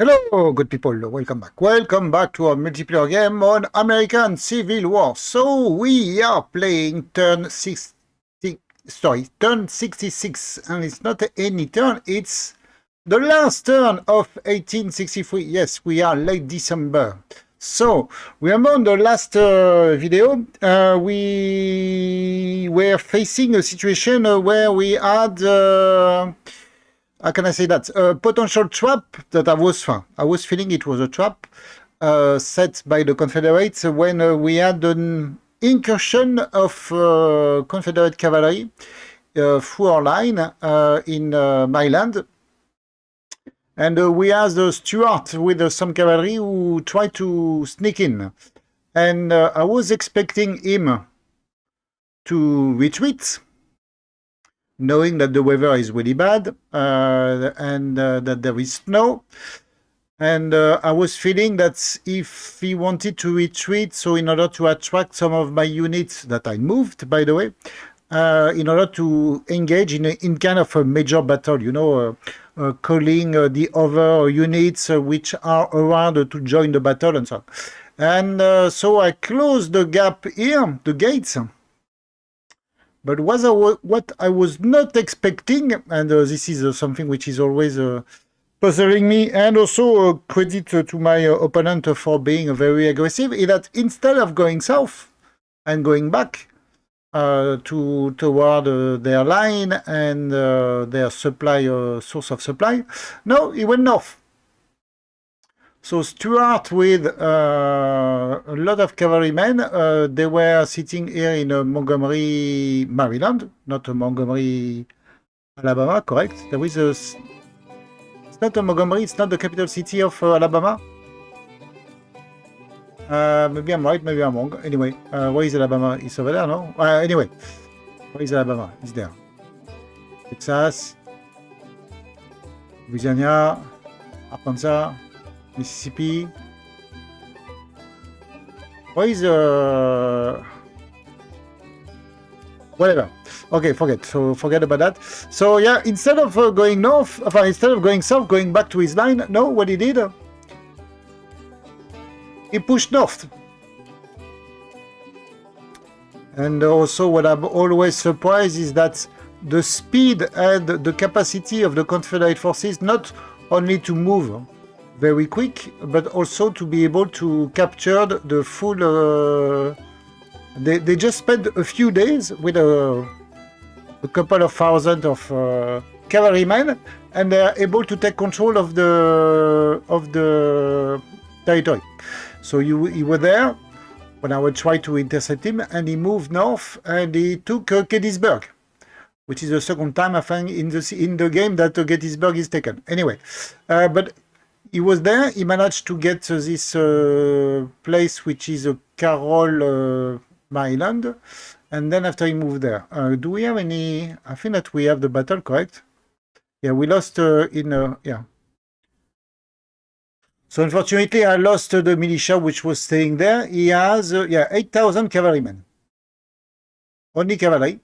Hello, good people. Welcome back. Welcome back to our multiplayer game on American Civil War. So we are playing turn 66, and it's not any turn, it's the last turn of 1863. Yes, we are late December. So, remember on the last video, we were facing a situation where we had how can I say that? A potential trap that I was feeling it was a trap set by the Confederates when we had an incursion of Confederate cavalry through our line in Maryland. And we had Stuart with some cavalry who tried to sneak in. And I was expecting him to retreat, knowing that the weather is really bad and that there is snow. And I was feeling that if he wanted to retreat, so in order to attract some of my units that I moved, by the way, in order to engage in kind of a major battle, you know, calling the other units which are around to join the battle and so on. And so I closed the gap here, the gates. But what I was not expecting, and this is something which is always puzzling me, and also credit to my opponent for being very aggressive, is that instead of going south and going back toward their line and their supply source of supply, no, he went north. So Stuart with a lot of cavalrymen, they were sitting here in Montgomery, Maryland, not Montgomery, Alabama, correct? There is a... It's not Montgomery, it's not the capital city of Alabama? Maybe I'm right, maybe I'm wrong. Anyway, where is Alabama? It's over there, no? Anyway, where is Alabama? It's there. Texas, Louisiana, Arkansas, Mississippi. Where is whatever. Okay, forget about that. So yeah, instead of going north, instead of going south, going back to his line, no, what he did, he pushed north. And also what I'm always surprised is that the speed and the capacity of the Confederate forces, not only to move very quick, but also to be able to capture the full... They just spent a few days with a couple of thousand of cavalrymen, and they are able to take control of the territory. So he was there when I would try to intercept him, and he moved north and he took Gettysburg, which is the second time I think in the game that Gettysburg is taken. Anyway, but he was there. He managed to get this place, which is Carroll, Maryland, and then after he moved there. Do we have any... I think that we have the battle, correct? Yeah, we lost yeah. So unfortunately, I lost the militia which was staying there. He has 8,000 cavalrymen. Only cavalry.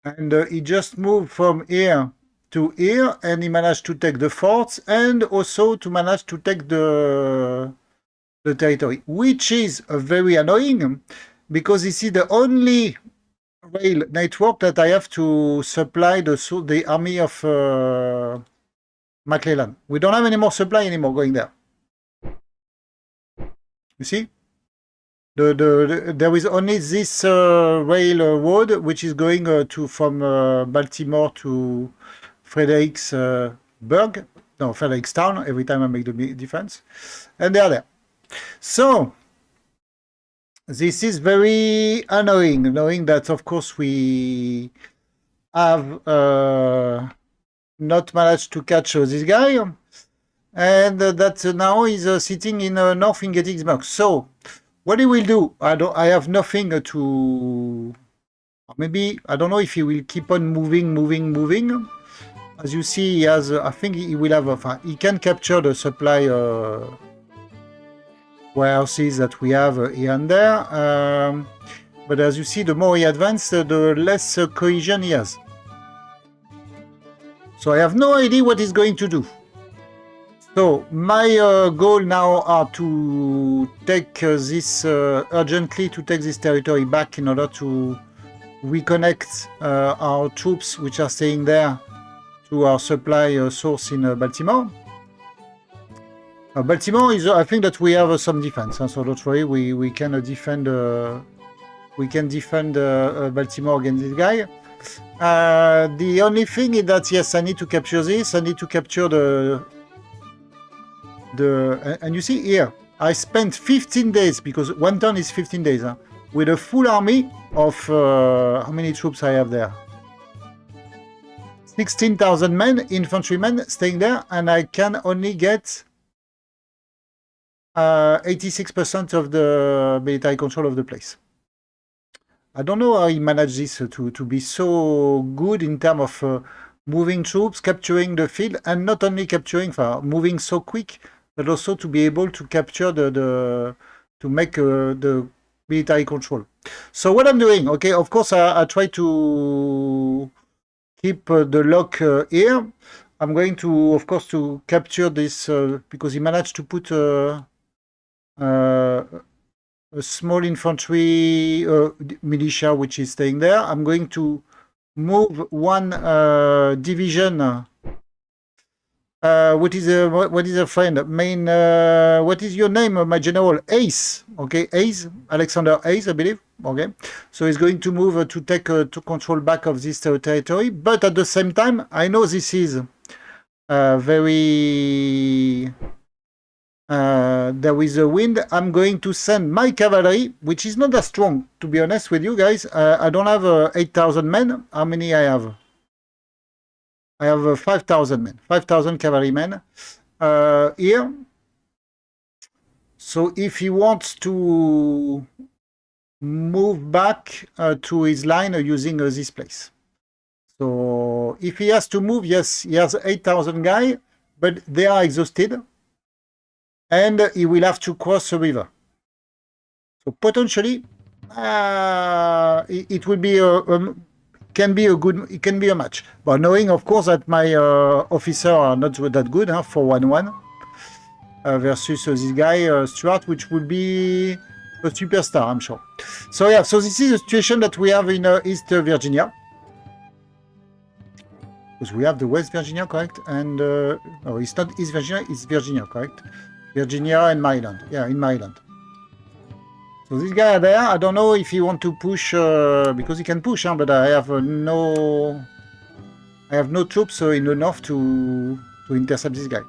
And he just moved from here to here, and he managed to take the forts and also to manage to take the territory, which is very annoying because this is the only rail network that I have to supply the army of McClellan. We don't have any more supply anymore going there. You see? There is only this railroad which is going from Baltimore to Fredericksburg. No, Frederickstown, every time I make the difference. And they are there. So, this is very annoying, knowing that, of course, we have not managed to catch this guy, and that now he's sitting in north in Gettysburg. So, what he will do, I have nothing to... Maybe, I don't know if he will keep on moving. As you see, he has, I think he will have, he can capture the supply warehouses that we have here and there. But as you see, the more he advances, the less cohesion he has. So I have no idea what he's going to do. So my goal now are to take this urgently to take this territory back in order to reconnect our troops which are staying there to our supply source in Baltimore. Baltimore is, I think that we have some defense, so don't worry, we can defend Baltimore against this guy. The only thing is that yes, I need to capture this. I need to capture and you see here, I spent 15 days because one turn is 15 days with a full army of how many troops I have there? 16,000 men, infantrymen staying there, and I can only get 86% of the military control of the place. I don't know how he managed this to be so good in terms of moving troops, capturing the field, and not only capturing, moving so quick, but also to be able to capture to make the military control. So what I'm doing, okay, of course I try to keep the lock here. I'm going to, of course, to capture this because he managed to put a small infantry militia which is staying there. I'm going to move one division. What is a friend? What is your name, my general? Ace. Okay, Ace, Alexander Ace, I believe. Okay, so he's going to move to take to control back of this territory. But at the same time, I know this is very. There is a wind. I'm going to send my cavalry, which is not that strong, to be honest with you guys. I don't have 8,000 men. How many I have? I have 5,000 men, 5,000 cavalrymen here. So if he wants to move back to his line using this place. So if he has to move, yes, he has 8,000 guys, but they are exhausted. And he will have to cross the river. So potentially, it will be it can be a match. But knowing, of course, that my officers are not that good for 1-1 versus this guy, Stuart, which will be a superstar, I'm sure. So yeah, so this is the situation that we have in East Virginia. Because we have the West Virginia, correct? And, no, it's not East Virginia, it's Virginia, correct? Virginia and Maryland. Yeah, in Maryland. So this guy there, I don't know if he want to push, because he can push, but I have no troops in the north to intercept this guy.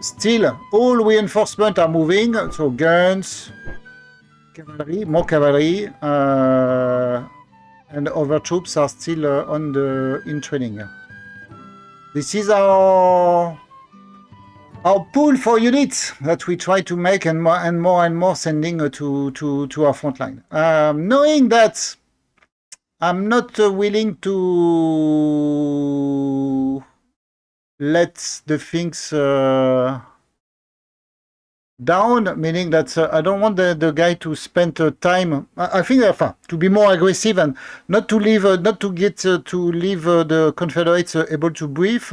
Still, all reinforcements are moving, so guns, cavalry, more cavalry, and other troops are still in training. This is our pool for units that we try to make and more sending to our front line. Knowing that I'm not willing to let the things down, meaning that I don't want the guy to spend time. I think to be more aggressive and not to leave, not to get to leave the Confederates able to breathe.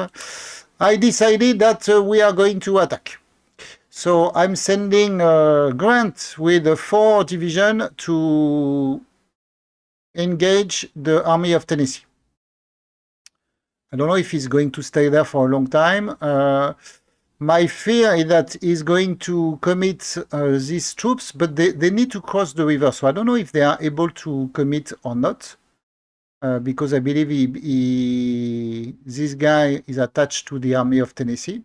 I decided that we are going to attack. So I'm sending Grant with 4 divisions to engage the Army of Tennessee. I don't know if he's going to stay there for a long time. My fear is that he's going to commit these troops, but they need to cross the river. So I don't know if they are able to commit or not. Because I believe this guy is attached to the Army of Tennessee.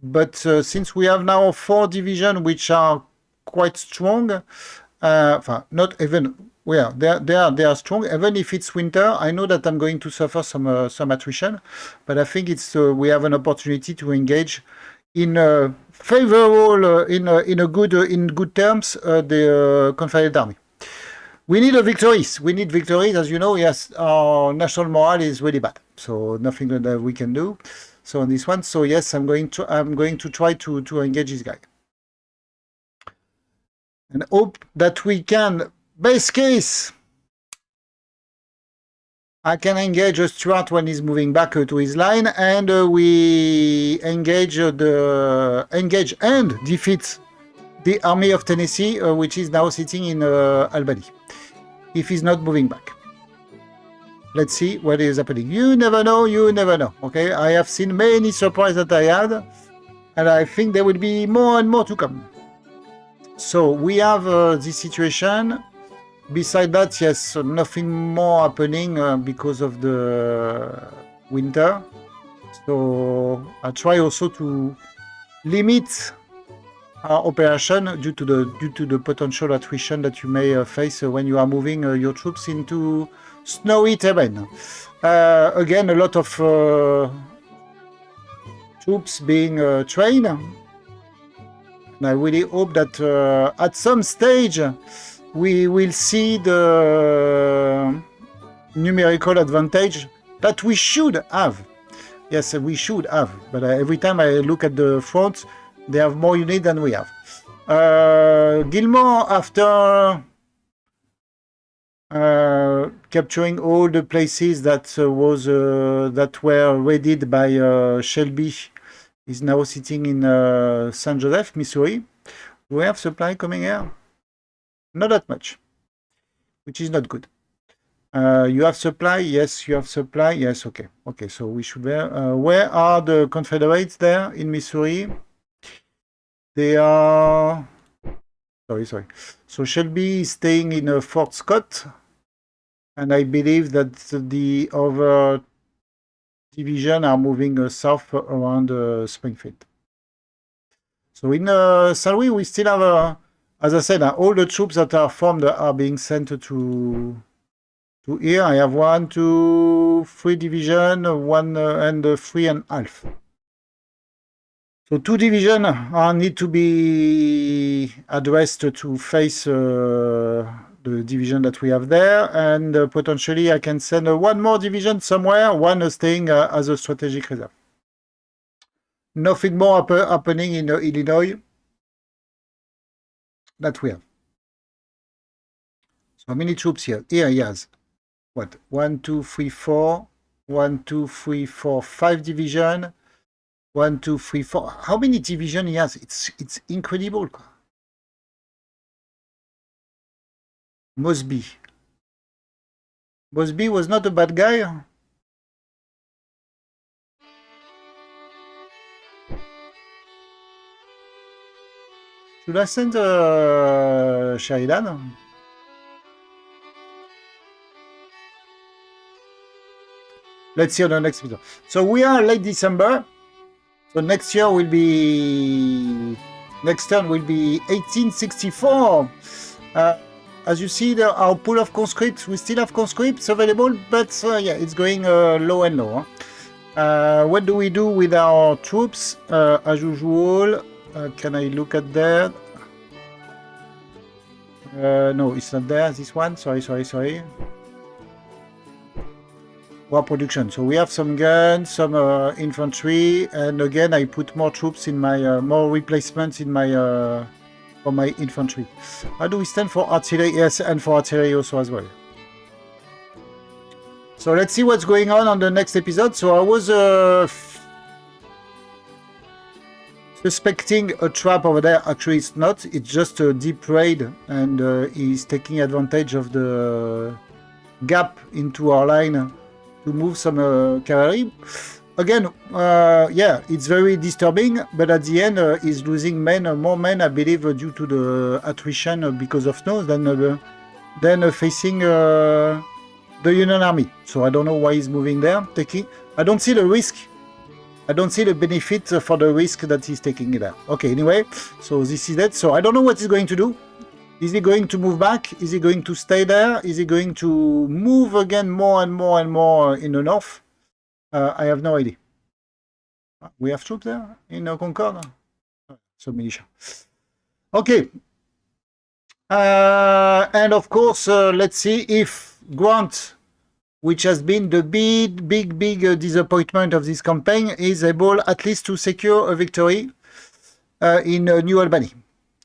But since we have now 4 divisions which are quite strong, not even, well, they are strong. Even if it's winter, I know that I'm going to suffer some attrition, but I think it's we have an opportunity to engage in favorable, in good terms, the Confederate Army. We need victories. We need victories. As you know, yes, our national morale is really bad. So nothing that we can do. So on this one, so yes, I'm going to try to engage this guy. And hope that we can, best case, I can engage Stuart when he's moving back to his line, and we engage and defeat the Army of Tennessee, which is now sitting in Albany, if he's not moving back. Let's see what is happening. You never know, okay? I have seen many surprises that I had, and I think there will be more and more to come. So we have this situation. Besides that, yes, nothing more happening because of the winter. So I try also to limit our operation due to the potential attrition that you may face when you are moving your troops into snowy terrain. Again, a lot of troops being trained. And I really hope that at some stage we will see the numerical advantage that we should have. Yes, we should have. But every time I look at the front, they have more units than we have. Gilmore, after capturing all the places that were raided by Shelby, is now sitting in St. Joseph, Missouri. Do we have supply coming here? Not that much, which is not good. You have supply? Yes, you have supply. Yes, okay. Okay, so we should... where are the Confederates there in Missouri? They are... Sorry. So Shelby is staying in Fort Scott, and I believe that the other division are moving south around Springfield. So in St. Louis, we still have, as I said, all the troops that are formed are being sent to here. I have 1, 2, 3 division, 1 and 3.5. So 2 divisions need to be addressed to face the division that we have there, and potentially I can send 1 more division somewhere, 1 staying as a strategic reserve. Nothing more happening in Illinois that we have. So how many troops here? Here he has what? 1, 2, 3, 4. 1, 2, 3, 4, 5 division. 1, 2, 3, 4. How many division he has? It's incredible. Mosby was not a bad guy. Should I send Sheridan? Let's see on the next video. So we are late December. So next year will be... Next turn will be 1864. As you see, our pool of conscripts, we still have conscripts available, but yeah, it's going low and low. What do we do with our troops? As usual, can I look at that? No, it's not there, this one. Sorry. War production. So we have some guns, some infantry, and again, I put more troops in my, more replacements in my... for my infantry. How do we stand for artillery? Yes, and for artillery also as well. So let's see what's going on the next episode. So I was suspecting a trap over there. Actually, it's not. It's just a deep raid, and he's taking advantage of the gap into our line to move some cavalry. Again, yeah, it's very disturbing, but at the end, he's losing more men, I believe, due to the attrition because of snow than facing the Union Army. So I don't know why he's moving there. I don't see the risk. I don't see the benefit for the risk that he's taking there. Okay, anyway, so this is it. So I don't know what he's going to do. Is he going to move back? Is he going to stay there? Is he going to move again more and more in the north? I have no idea. We have troops there in Concord? So militia. Okay. And of course, let's see if Grant, which has been the big disappointment of this campaign, is able at least to secure a victory in New Albany,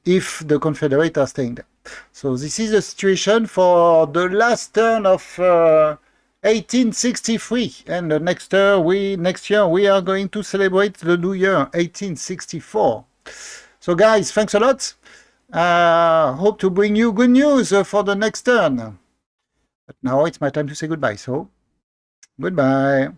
if the Confederates are staying there. So this is the situation for the last turn of 1863, and next year we are going to celebrate the new year, 1864. So guys, thanks a lot. Hope to bring you good news for the next turn. But now it's my time to say goodbye, so goodbye.